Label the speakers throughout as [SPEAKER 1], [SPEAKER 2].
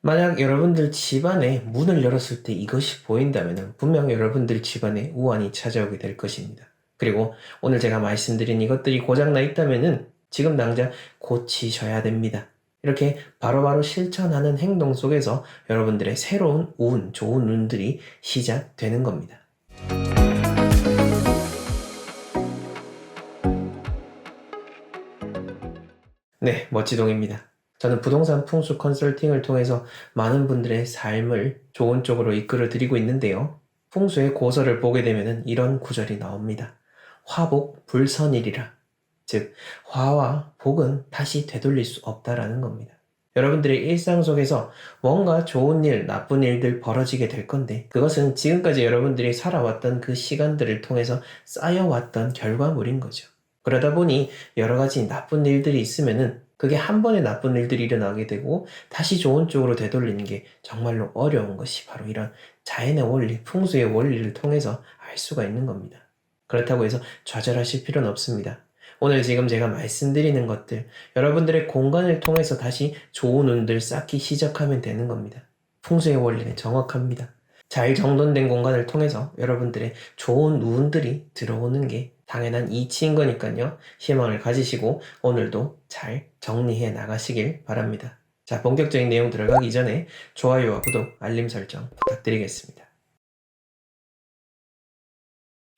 [SPEAKER 1] 만약 여러분들 집안에 문을 열었을 때 이것이 보인다면 분명 여러분들 집안에 우환이 찾아오게 될 것입니다. 그리고 오늘 제가 말씀드린 이것들이 고장나 있다면 지금 당장 고치셔야 됩니다. 이렇게 바로바로 실천하는 행동 속에서 여러분들의 새로운 운, 좋은 운들이 시작되는 겁니다. 네, 멋지동입니다. 저는 부동산 풍수 컨설팅을 통해서 많은 분들의 삶을 좋은 쪽으로 이끌어 드리고 있는데요. 풍수의 고서를 보게 되면 이런 구절이 나옵니다. 화복 불선일이라. 즉, 화와 복은 다시 되돌릴 수 없다라는 겁니다. 여러분들의 일상 속에서 뭔가 좋은 일, 나쁜 일들 벌어지게 될 건데, 그것은 지금까지 여러분들이 살아왔던 그 시간들을 통해서 쌓여왔던 결과물인 거죠. 그러다 보니 여러 가지 나쁜 일들이 있으면은 그게 한 번에 나쁜 일들이 일어나게 되고 다시 좋은 쪽으로 되돌리는 게 정말로 어려운 것이 바로 이런 자연의 원리, 풍수의 원리를 통해서 알 수가 있는 겁니다. 그렇다고 해서 좌절하실 필요는 없습니다. 오늘 지금 제가 말씀드리는 것들, 여러분들의 공간을 통해서 다시 좋은 운들 쌓기 시작하면 되는 겁니다. 풍수의 원리는 정확합니다. 잘 정돈된 공간을 통해서 여러분들의 좋은 운들이 들어오는 게 당연한 이치인 거니까요. 희망을 가지시고 오늘도 잘 정리해 나가시길 바랍니다. 자, 본격적인 내용 들어가기 전에 좋아요와 구독, 알림 설정 부탁드리겠습니다.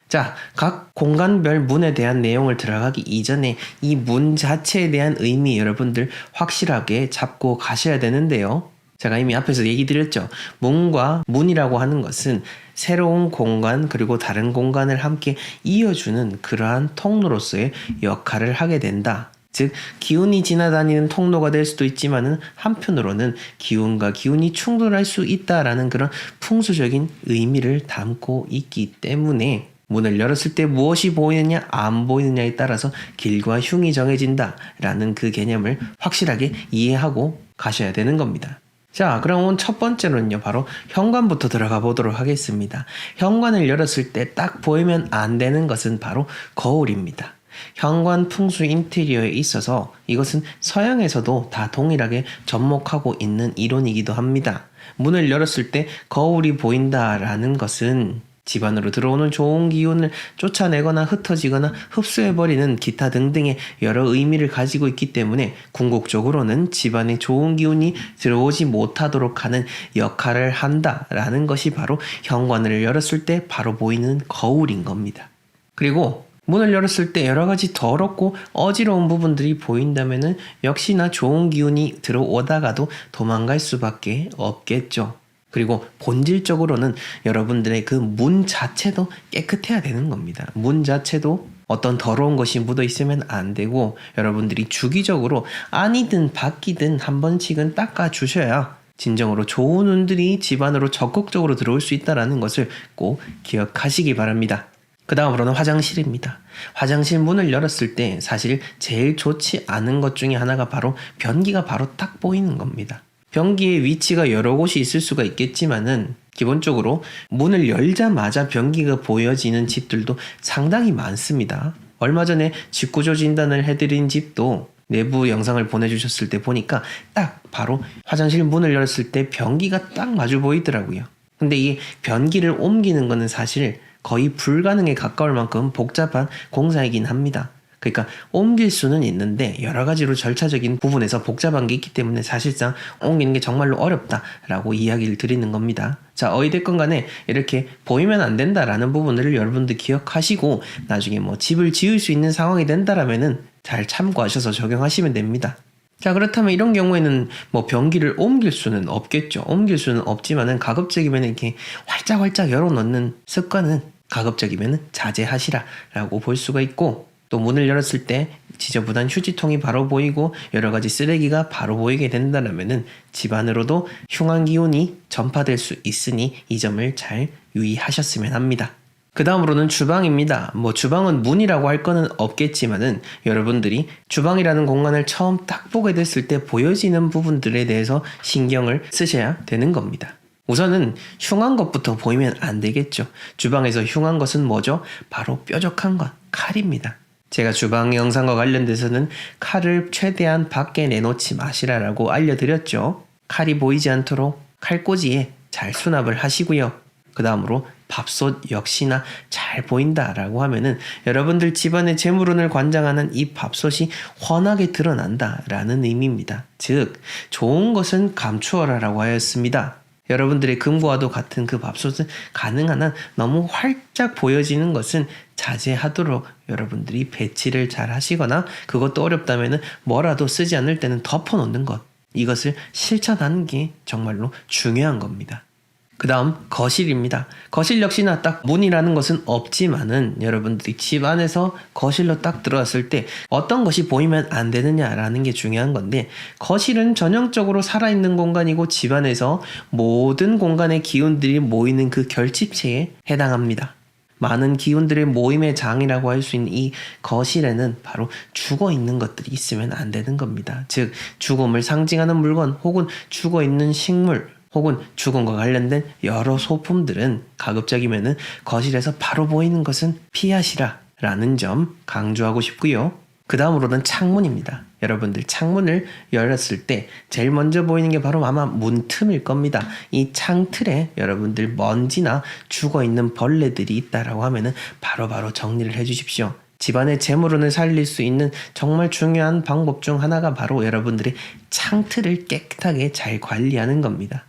[SPEAKER 1] 자, 각 공간별 문에 대한 내용을 들어가기 이전에 이 문 자체에 대한 의미 여러분들 확실하게 잡고 가셔야 되는데요. 제가 이미 앞에서 얘기 드렸죠. 문과 문이라고 하는 것은 새로운 공간 그리고 다른 공간을 함께 이어주는 그러한 통로로서의 역할을 하게 된다. 즉 기운이 지나다니는 통로가 될 수도 있지만은 한편으로는 기운과 기운이 충돌할 수 있다라는 그런 풍수적인 의미를 담고 있기 때문에 문을 열었을 때 무엇이 보이느냐 안 보이느냐에 따라서 길과 흉이 정해진다라는 그 개념을 확실하게 이해하고 가셔야 되는 겁니다. 자, 그럼 첫 번째로는요, 바로 현관부터 들어가 보도록 하겠습니다. 현관을 열었을 때 딱 보이면 안 되는 것은 바로 거울입니다. 현관 풍수 인테리어에 있어서 이것은 서양에서도 다 동일하게 접목하고 있는 이론이기도 합니다. 문을 열었을 때 거울이 보인다라는 것은 집 안으로 들어오는 좋은 기운을 쫓아내거나 흩어지거나 흡수해버리는 기타 등등의 여러 의미를 가지고 있기 때문에 궁극적으로는 집 안에 좋은 기운이 들어오지 못하도록 하는 역할을 한다라는 것이 바로 현관을 열었을 때 바로 보이는 거울인 겁니다. 그리고 문을 열었을 때 여러 가지 더럽고 어지러운 부분들이 보인다면은 역시나 좋은 기운이 들어오다가도 도망갈 수밖에 없겠죠. 그리고 본질적으로는 여러분들의 그 문 자체도 깨끗해야 되는 겁니다. 문 자체도 어떤 더러운 것이 묻어 있으면 안 되고 여러분들이 주기적으로 안이든 밖이든 한 번씩은 닦아 주셔야 진정으로 좋은 운들이 집 안으로 적극적으로 들어올 수 있다는 것을 꼭 기억하시기 바랍니다. 그 다음으로는 화장실입니다. 화장실 문을 열었을 때 사실 제일 좋지 않은 것 중에 하나가 바로 변기가 바로 딱 보이는 겁니다. 변기의 위치가 여러 곳이 있을 수가 있겠지만은 기본적으로 문을 열자마자 변기가 보여지는 집들도 상당히 많습니다. 얼마 전에 집구조 진단을 해드린 집도 내부 영상을 보내주셨을 때 보니까 딱 바로 화장실 문을 열었을 때 변기가 딱 마주 보이더라고요. 근데 이 변기를 옮기는 거는 사실 거의 불가능에 가까울 만큼 복잡한 공사이긴 합니다. 그러니까 옮길 수는 있는데 여러 가지로 절차적인 부분에서 복잡한 게 있기 때문에 사실상 옮기는 게 정말로 어렵다라고 이야기를 드리는 겁니다. 자, 어찌됐건 간에 이렇게 보이면 안 된다라는 부분들을 여러분들 기억하시고 나중에 뭐 집을 지을 수 있는 상황이 된다라면은 잘 참고하셔서 적용하시면 됩니다. 자, 그렇다면 이런 경우에는 뭐 변기를 옮길 수는 없겠죠. 옮길 수는 없지만은 가급적이면 이렇게 활짝활짝 열어놓는 습관은 가급적이면 자제하시라라고 볼 수가 있고, 또 문을 열었을 때 지저분한 휴지통이 바로 보이고 여러 가지 쓰레기가 바로 보이게 된다면은 집 안으로도 흉한 기운이 전파될 수 있으니 이 점을 잘 유의하셨으면 합니다. 그 다음으로는 주방입니다. 뭐 주방은 문이라고 할 거는 없겠지만은 여러분들이 주방이라는 공간을 처음 딱 보게 됐을 때 보여지는 부분들에 대해서 신경을 쓰셔야 되는 겁니다. 우선은 흉한 것부터 보이면 안 되겠죠. 주방에서 흉한 것은 뭐죠? 바로 뾰족한 것, 칼입니다. 제가 주방 영상과 관련돼서는 칼을 최대한 밖에 내놓지 마시라고 알려드렸죠. 칼이 보이지 않도록 칼꽂이에 잘 수납을 하시고요. 그 다음으로 밥솥 역시나 잘 보인다라고 하면은 여러분들 집안의 재물운을 관장하는 이 밥솥이 훤하게 드러난다라는 의미입니다. 즉 좋은 것은 감추어라라고 하였습니다. 여러분들의 금고와도 같은 그 밥솥은 가능한 한 너무 활짝 보여지는 것은 자제하도록 여러분들이 배치를 잘 하시거나 그것도 어렵다면 뭐라도 쓰지 않을 때는 덮어놓는 것, 이것을 실천하는 게 정말로 중요한 겁니다. 그 다음 거실입니다. 거실 역시나 딱 문이라는 것은 없지만은 여러분들이 집 안에서 거실로 딱 들어왔을 때 어떤 것이 보이면 안 되느냐라는 게 중요한 건데, 거실은 전형적으로 살아있는 공간이고 집안에서 모든 공간의 기운들이 모이는 그 결집체에 해당합니다. 많은 기운들의 모임의 장이라고 할 수 있는 이 거실에는 바로 죽어있는 것들이 있으면 안 되는 겁니다. 즉 죽음을 상징하는 물건 혹은 죽어있는 식물 혹은 죽음과 관련된 여러 소품들은 가급적이면은 거실에서 바로 보이는 것은 피하시라 라는 점 강조하고 싶고요. 그 다음으로는 창문입니다. 여러분들 창문을 열었을 때 제일 먼저 보이는 게 바로 아마 문틈일 겁니다. 이 창틀에 여러분들 먼지나 죽어있는 벌레들이 있다라고 하면은 바로바로 정리를 해주십시오. 집안의 재물운을 살릴 수 있는 정말 중요한 방법 중 하나가 바로 여러분들의 창틀을 깨끗하게 잘 관리하는 겁니다.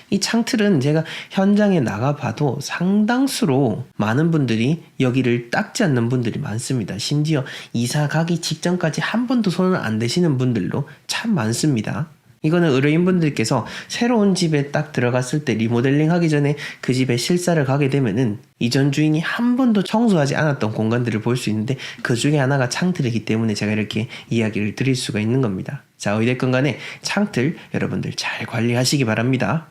[SPEAKER 1] 이 창틀은 제가 현장에 나가봐도 상당수로 많은 분들이 여기를 닦지 않는 분들이 많습니다. 심지어 이사 가기 직전까지 한 번도 손을 안 대시는 분들도 참 많습니다. 이거는 의뢰인분들께서 새로운 집에 딱 들어갔을 때 리모델링 하기 전에 그 집에 실사를 가게 되면은 이전 주인이 한 번도 청소하지 않았던 공간들을 볼 수 있는데 그 중에 하나가 창틀이기 때문에 제가 이렇게 이야기를 드릴 수가 있는 겁니다. 자, 어찌됐건 간에 창틀 여러분들 잘 관리하시기 바랍니다.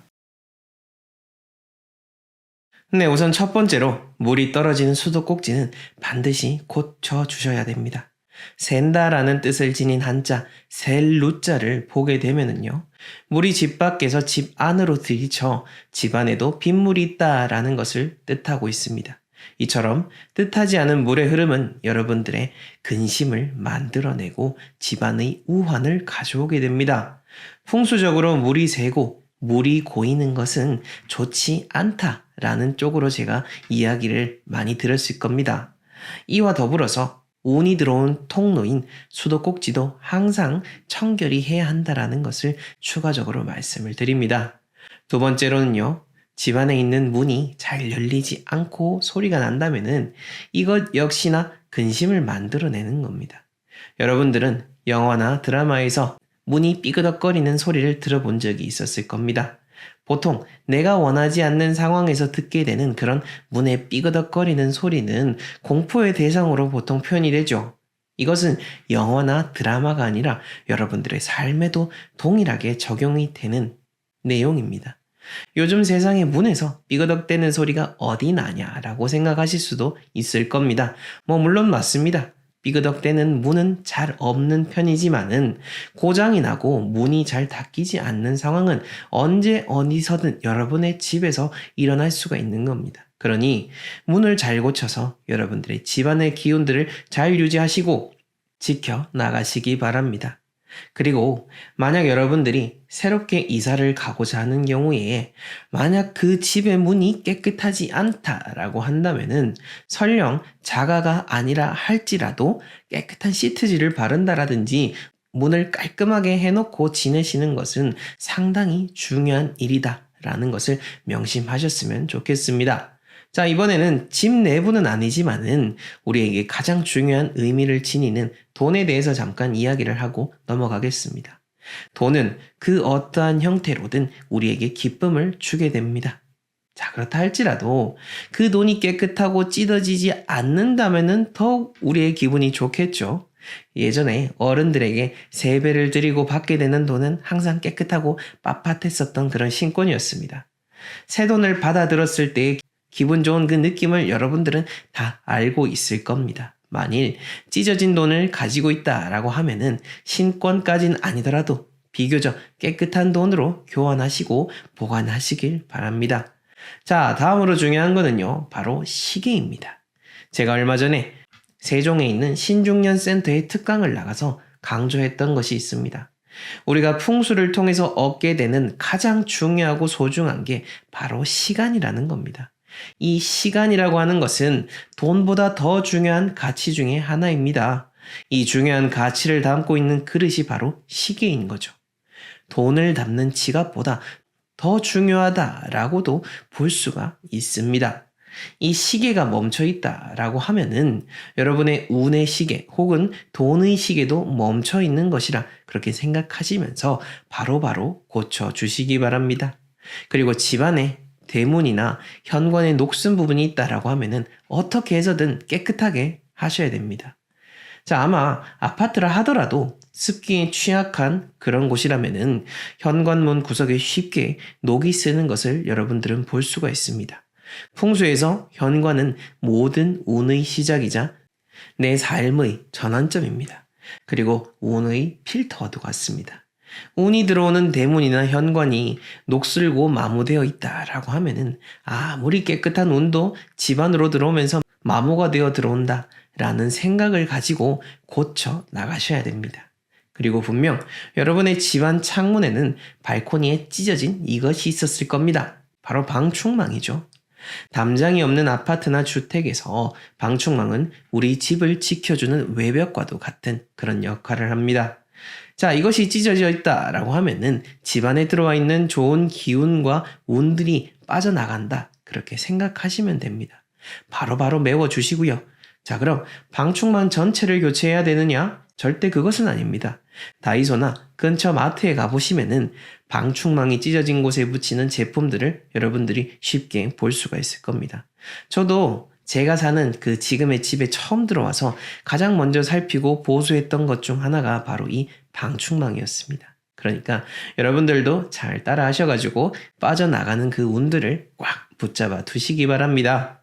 [SPEAKER 1] 네, 우선 첫 번째로 물이 떨어지는 수도꼭지는 반드시 고쳐 주셔야 됩니다. 샌다라는 뜻을 지닌 한자 셀루자를 보게 되면은요, 물이 집 밖에서 집 안으로 들이쳐 집 안에도 빗물이 있다라는 것을 뜻하고 있습니다. 이처럼 뜻하지 않은 물의 흐름은 여러분들의 근심을 만들어내고 집안의 우환을 가져오게 됩니다. 풍수적으로 물이 새고 물이 고이는 것은 좋지 않다라는 쪽으로 제가 이야기를 많이 들었을 겁니다. 이와 더불어서 운이 들어온 통로인 수도꼭지도 항상 청결히 해야 한다라는 것을 추가적으로 말씀을 드립니다. 두 번째로는요, 집안에 있는 문이 잘 열리지 않고 소리가 난다면은 이것 역시나 근심을 만들어내는 겁니다. 여러분들은 영화나 드라마에서 문이 삐그덕거리는 소리를 들어본 적이 있었을 겁니다. 보통 내가 원하지 않는 상황에서 듣게 되는 그런 문의 삐그덕거리는 소리는 공포의 대상으로 보통 표현이 되죠. 이것은 영화나 드라마가 아니라 여러분들의 삶에도 동일하게 적용이 되는 내용입니다. 요즘 세상의 문에서 삐그덕대는 소리가 어디 나냐라고 생각하실 수도 있을 겁니다. 물론 맞습니다. 삐그덕대는 문은 잘 없는 편이지만은 고장이 나고 문이 잘 닫히지 않는 상황은 언제 어디서든 여러분의 집에서 일어날 수가 있는 겁니다. 그러니 문을 잘 고쳐서 여러분들의 집안의 기운들을 잘 유지하시고 지켜 나가시기 바랍니다. 그리고 만약 여러분들이 새롭게 이사를 가고자 하는 경우에 만약 그 집의 문이 깨끗하지 않다라고 한다면은 설령 자가가 아니라 할지라도 깨끗한 시트지를 바른다라든지 문을 깔끔하게 해놓고 지내시는 것은 상당히 중요한 일이다라는 것을 명심하셨으면 좋겠습니다. 자, 이번에는 집 내부는 아니지만은 우리에게 가장 중요한 의미를 지니는 돈에 대해서 잠깐 이야기를 하고 넘어가겠습니다. 돈은 그 어떠한 형태로든 우리에게 기쁨을 주게 됩니다. 자, 그렇다 할지라도 그 돈이 깨끗하고 찢어지지 않는다면은 더욱 우리의 기분이 좋겠죠. 예전에 어른들에게 세배를 드리고 받게 되는 돈은 항상 깨끗하고 빳빳했었던 그런 신권이었습니다. 새 돈을 받아들었을 때의 기분 좋은 그 느낌을 여러분들은 다 알고 있을 겁니다. 만일 찢어진 돈을 가지고 있다라고 하면은 신권까지는 아니더라도 비교적 깨끗한 돈으로 교환하시고 보관하시길 바랍니다. 자, 다음으로 중요한 거는요, 바로 시계입니다. 제가 얼마 전에 세종에 있는 신중년 센터에 특강을 나가서 강조했던 것이 있습니다. 우리가 풍수를 통해서 얻게 되는 가장 중요하고 소중한 게 바로 시간이라는 겁니다. 이 시간이라고 하는 것은 돈보다 더 중요한 가치 중에 하나입니다. 이 중요한 가치를 담고 있는 그릇이 바로 시계인 거죠. 돈을 담는 지갑보다 더 중요하다라고도 볼 수가 있습니다. 이 시계가 멈춰 있다라고 하면은 여러분의 운의 시계 혹은 돈의 시계도 멈춰 있는 것이라 그렇게 생각하시면서 바로바로 고쳐 주시기 바랍니다. 그리고 집안에 대문이나 현관에 녹슨 부분이 있다라고 하면은 어떻게 해서든 깨끗하게 하셔야 됩니다. 자, 아마 아파트라 하더라도 습기에 취약한 그런 곳이라면은 현관문 구석에 쉽게 녹이 쓰는 것을 여러분들은 볼 수가 있습니다. 풍수에서 현관은 모든 운의 시작이자 내 삶의 전환점입니다. 그리고 운의 필터와도 같습니다. 운이 들어오는 대문이나 현관이 녹슬고 마모되어 있다라고 하면은 아무리 깨끗한 운도 집 안으로 들어오면서 마모가 되어 들어온다 라는 생각을 가지고 고쳐 나가셔야 됩니다. 그리고 분명 여러분의 집안 창문에는 발코니에 찢어진 이것이 있었을 겁니다. 바로 방충망이죠. 담장이 없는 아파트나 주택에서 방충망은 우리 집을 지켜주는 외벽과도 같은 그런 역할을 합니다. 자, 이것이 찢어져 있다라고 하면은 집안에 들어와 있는 좋은 기운과 운들이 빠져나간다. 그렇게 생각하시면 됩니다. 바로바로 메워주시고요. 자, 그럼 방충망 전체를 교체해야 되느냐? 절대 그것은 아닙니다. 다이소나 근처 마트에 가보시면은 방충망이 찢어진 곳에 붙이는 제품들을 여러분들이 쉽게 볼 수가 있을 겁니다. 저도 제가 사는 그 지금의 집에 처음 들어와서 가장 먼저 살피고 보수했던 것 중 하나가 바로 이 방충망이었습니다. 그러니까 여러분들도 잘 따라 하셔가지고 빠져나가는 그 운들을 꽉 붙잡아 두시기 바랍니다.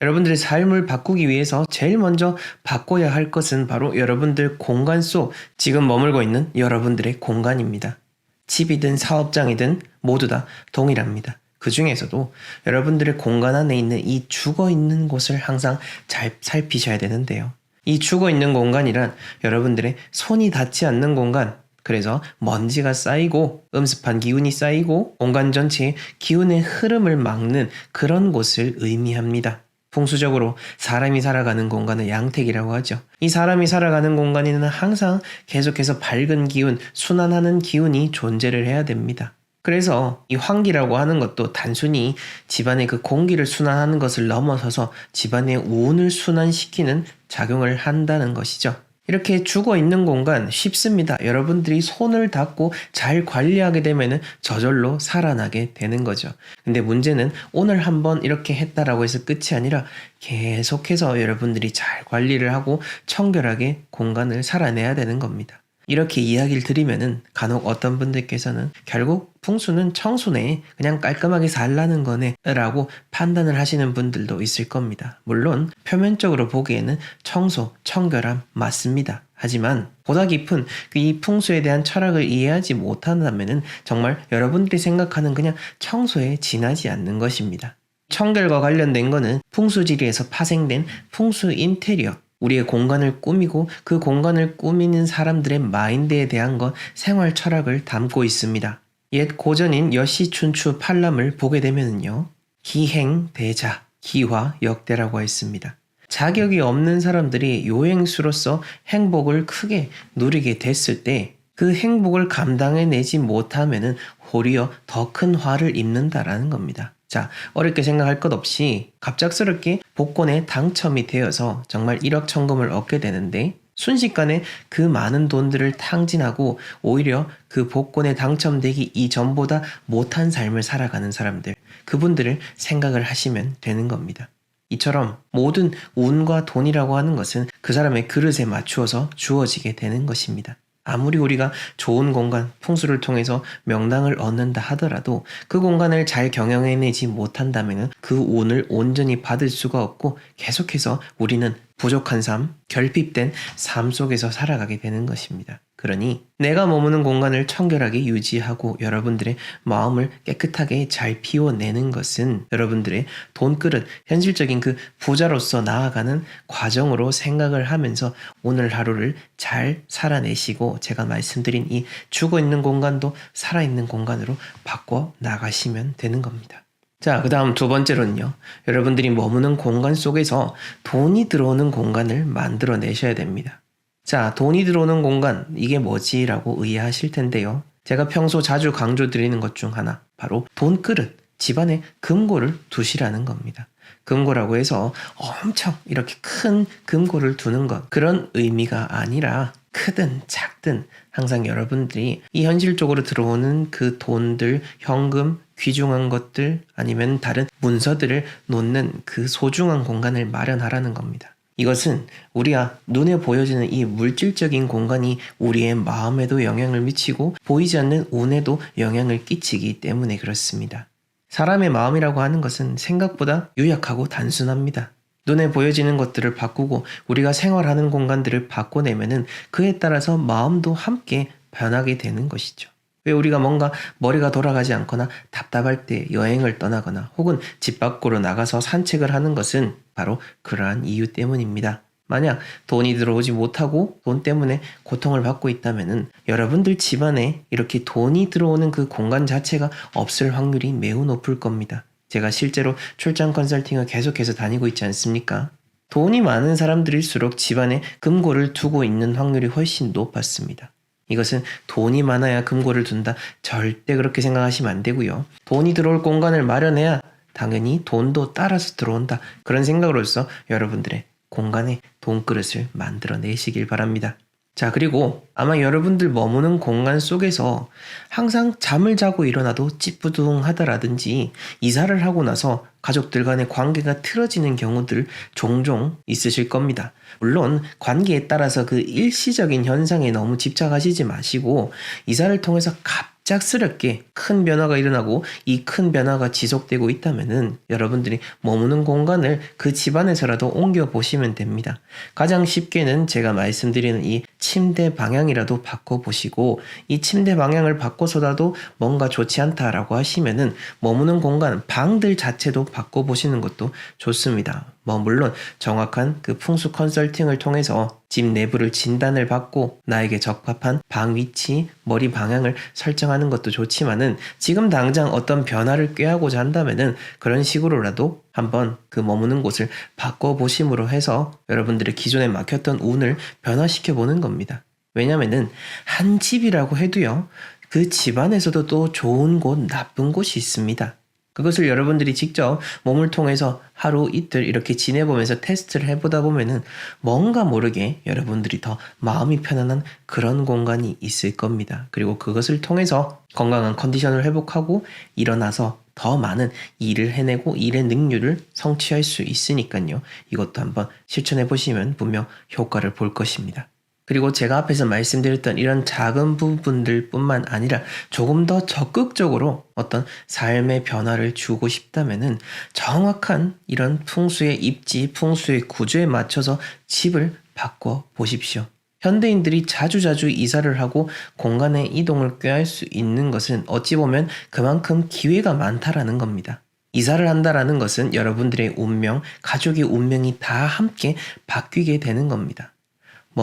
[SPEAKER 1] 여러분들의 삶을 바꾸기 위해서 제일 먼저 바꿔야 할 것은 바로 여러분들 공간 속 지금 머물고 있는 여러분들의 공간입니다. 집이든 사업장이든 모두 다 동일합니다. 그 중에서도 여러분들의 공간 안에 있는 이 죽어 있는 곳을 항상 잘 살피셔야 되는데요. 이 죽어 있는 공간이란 여러분들의 손이 닿지 않는 공간, 그래서 먼지가 쌓이고 음습한 기운이 쌓이고 공간 전체에 기운의 흐름을 막는 그런 곳을 의미합니다. 풍수적으로 사람이 살아가는 공간을 양택이라고 하죠. 이 사람이 살아가는 공간에는 항상 계속해서 밝은 기운, 순환하는 기운이 존재를 해야 됩니다. 그래서 이 환기라고 하는 것도 단순히 집안의 그 공기를 순환하는 것을 넘어서서 집안의 운을 순환시키는 작용을 한다는 것이죠. 이렇게 죽어 있는 공간 쉽습니다. 여러분들이 손을 닿고 잘 관리하게 되면 저절로 살아나게 되는 거죠. 근데 문제는 오늘 한번 이렇게 했다라고 해서 끝이 아니라 계속해서 여러분들이 잘 관리를 하고 청결하게 공간을 살아내야 되는 겁니다. 이렇게 이야기를 드리면은 간혹 어떤 분들께서는 결국 풍수는 청소네, 그냥 깔끔하게 살라는 거네 라고 판단을 하시는 분들도 있을 겁니다. 물론 표면적으로 보기에는 청소, 청결함 맞습니다. 하지만 보다 깊은 이 풍수에 대한 철학을 이해하지 못한다면은 정말 여러분들이 생각하는 그냥 청소에 지나지 않는 것입니다. 청결과 관련된 거는 풍수지리에서 파생된 풍수 인테리어, 우리의 공간을 꾸미고 그 공간을 꾸미는 사람들의 마인드에 대한 것, 생활 철학을 담고 있습니다. 옛 고전인 여시춘추 팔람을 보게 되면요. 기행대자, 기화 역대라고 했습니다. 자격이 없는 사람들이 요행수로서 행복을 크게 누리게 됐을 때 그 행복을 감당해내지 못하면은 도리어 더 큰 화를 입는다라는 겁니다. 자, 어렵게 생각할 것 없이 갑작스럽게 복권에 당첨이 되어서 정말 1억 천금을 얻게 되는데 순식간에 그 많은 돈들을 탕진하고 오히려 그 복권에 당첨되기 이전보다 못한 삶을 살아가는 사람들, 그분들을 생각을 하시면 되는 겁니다. 이처럼 모든 운과 돈이라고 하는 것은 그 사람의 그릇에 맞추어서 주어지게 되는 것입니다. 아무리 우리가 좋은 공간, 풍수를 통해서 명당을 얻는다 하더라도 그 공간을 잘 경영해내지 못한다면 그 운을 온전히 받을 수가 없고 계속해서 우리는 부족한 삶, 결핍된 삶 속에서 살아가게 되는 것입니다. 그러니 내가 머무는 공간을 청결하게 유지하고 여러분들의 마음을 깨끗하게 잘 비워내는 것은 여러분들의 돈그릇, 현실적인 그 부자로서 나아가는 과정으로 생각을 하면서 오늘 하루를 잘 살아내시고 제가 말씀드린 이 죽어있는 공간도 살아있는 공간으로 바꿔 나가시면 되는 겁니다. 자, 그 다음 두 번째로는요. 여러분들이 머무는 공간 속에서 돈이 들어오는 공간을 만들어내셔야 됩니다. 자, 돈이 들어오는 공간, 이게 뭐지? 라고 의아하실 텐데요. 제가 평소 자주 강조드리는 것 중 하나, 바로 돈그릇, 집안에 금고를 두시라는 겁니다. 금고라고 해서 엄청 이렇게 큰 금고를 두는 것, 그런 의미가 아니라 크든 작든 항상 여러분들이 이 현실적으로 들어오는 그 돈들, 현금, 귀중한 것들 아니면 다른 문서들을 놓는 그 소중한 공간을 마련하라는 겁니다. 이것은 우리가 눈에 보여지는 이 물질적인 공간이 우리의 마음에도 영향을 미치고 보이지 않는 운에도 영향을 끼치기 때문에 그렇습니다. 사람의 마음이라고 하는 것은 생각보다 유약하고 단순합니다. 눈에 보여지는 것들을 바꾸고 우리가 생활하는 공간들을 바꿔내면은 그에 따라서 마음도 함께 변하게 되는 것이죠. 왜 우리가 뭔가 머리가 돌아가지 않거나 답답할 때 여행을 떠나거나 혹은 집 밖으로 나가서 산책을 하는 것은 바로 그러한 이유 때문입니다. 만약 돈이 들어오지 못하고 돈 때문에 고통을 받고 있다면 여러분들 집안에 이렇게 돈이 들어오는 그 공간 자체가 없을 확률이 매우 높을 겁니다. 제가 실제로 출장 컨설팅을 계속해서 다니고 있지 않습니까? 돈이 많은 사람들일수록 집안에 금고를 두고 있는 확률이 훨씬 높았습니다. 이것은 돈이 많아야 금고를 둔다. 절대 그렇게 생각하시면 안 되고요. 돈이 들어올 공간을 마련해야 당연히 돈도 따라서 들어온다. 그런 생각으로서 여러분들의 공간에 돈그릇을 만들어내시길 바랍니다. 자, 그리고 아마 여러분들 머무는 공간 속에서 항상 잠을 자고 일어나도 찌뿌둥하다라든지 이사를 하고 나서 가족들 간의 관계가 틀어지는 경우들 종종 있으실 겁니다. 물론 관계에 따라서 그 일시적인 현상에 너무 집착하시지 마시고 이사를 통해서 갑작스럽게 큰 변화가 일어나고 이 큰 변화가 지속되고 있다면은 여러분들이 머무는 공간을 그 집안에서라도 옮겨 보시면 됩니다. 가장 쉽게는 제가 말씀드리는 이 침대 방향이라도 바꿔보시고 이 침대 방향을 바꿔서라도 뭔가 좋지 않다라고 하시면은 머무는 공간, 방들 자체도 바꿔보시는 것도 좋습니다. 물론 정확한 그 풍수 컨설팅을 통해서 집 내부를 진단을 받고 나에게 적합한 방 위치, 머리 방향을 설정하는 것도 좋지만은 지금 당장 어떤 변화를 꾀하고자 한다면은 그런 식으로라도 한번 그 머무는 곳을 바꿔보심으로 해서 여러분들의 기존에 막혔던 운을 변화시켜 보는 겁니다. 왜냐면은 한 집이라고 해도요, 그 집안에서도 또 좋은 곳, 나쁜 곳이 있습니다. 그것을 여러분들이 직접 몸을 통해서 하루 이틀 이렇게 지내보면서 테스트를 해보다 보면은 뭔가 모르게 여러분들이 더 마음이 편안한 그런 공간이 있을 겁니다. 그리고 그것을 통해서 건강한 컨디션을 회복하고 일어나서 더 많은 일을 해내고 일의 능률을 성취할 수 있으니까요. 이것도 한번 실천해 보시면 분명 효과를 볼 것입니다. 그리고 제가 앞에서 말씀드렸던 이런 작은 부분들 뿐만 아니라 조금 더 적극적으로 어떤 삶의 변화를 주고 싶다면은 정확한 이런 풍수의 입지, 풍수의 구조에 맞춰서 집을 바꿔 보십시오. 현대인들이 자주자주 이사를 하고 공간의 이동을 꾀할 수 있는 것은 어찌 보면 그만큼 기회가 많다라는 겁니다. 이사를 한다라는 것은 여러분들의 운명, 가족의 운명이 다 함께 바뀌게 되는 겁니다.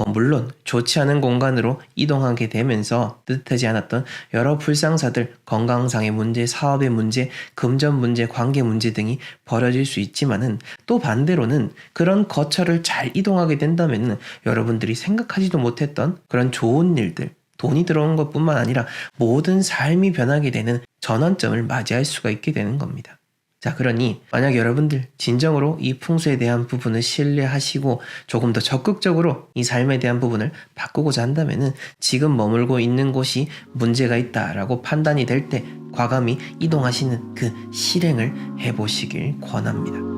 [SPEAKER 1] 물론 좋지 않은 공간으로 이동하게 되면서 뜻하지 않았던 여러 불상사들, 건강상의 문제, 사업의 문제, 금전 문제, 관계 문제 등이 벌어질 수 있지만은 또 반대로는 그런 거처를 잘 이동하게 된다면 여러분들이 생각하지도 못했던 그런 좋은 일들, 돈이 들어오는 것뿐만 아니라 모든 삶이 변하게 되는 전환점을 맞이할 수가 있게 되는 겁니다. 자, 그러니 만약 여러분들 진정으로 이 풍수에 대한 부분을 신뢰하시고 조금 더 적극적으로 이 삶에 대한 부분을 바꾸고자 한다면은 지금 머물고 있는 곳이 문제가 있다라고 판단이 될 때 과감히 이동하시는 그 실행을 해보시길 권합니다.